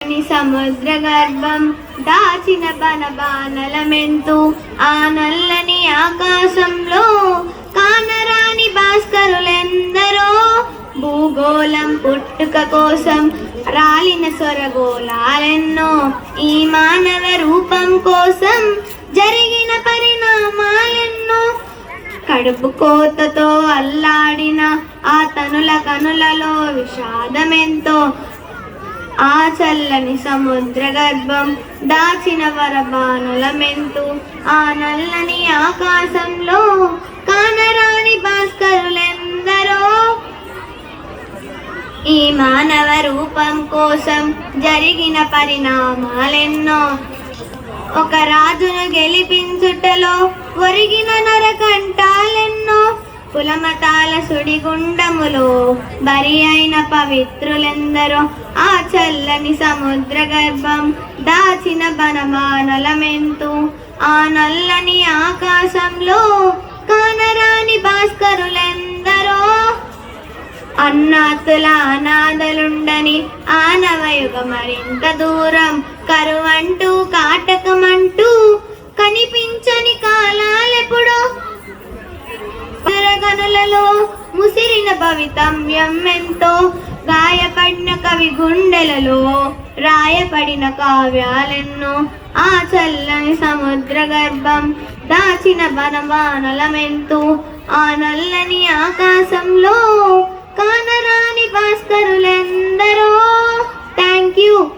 చల్లని సముద్ర గర్భం దాచిన బనబానలమెంతు ఆ నల్లని ఆకాశంలో కానరాని భాస్కరులెందరో భూగోళం పుట్టుక కోసం రాలిన స్వరగోళాలెన్నో ఈ మానవ రూపం కోసం జరిగిన పరిణామాలెన్నో కడుపు కోతతో అల్లాడిన ఆ తనుల కనులలో విషాదమెంతో ఆ చల్లని సముద్ర గర్భం దాచిన వరబానులమెంతు ఆ నల్లని ఆకాశంలో కానరాని భాస్కరులెందరో ఈ మానవ రూపం కోసం జరిగిన పరిణామాలెన్నో ఒక రాజును గెలిపించుటలో ఒరిగిన నరకంటాలెన్నో కులమతాల సుడిగుండములో బరి అయిన పవిత్రులెందరో ఆ చల్లని సముద్ర గర్భం దాచిన బనబానలమెంతు ఆ నల్లని ఆకాశంలో కానరాని భాస్కరులెందరో అన్నాతుల అనాథలుండని ఆనవయుగ మరింత దూరం కరువంటూ కాటకమంటూ కనిపించని కాలాలెప్పుడో గనులలో ముసిరిన భవితవ్యం ఎంతో గాయపడిన కవి గుండెలలో రాయపడిన కావ్యాలెన్నో ఆ చల్లని సముద్ర గర్భం దాచిన బనబానలమెంతు ఆ నల్లని ఆకాశంలో కానరాని భాస్కరులెందరో. Thank you.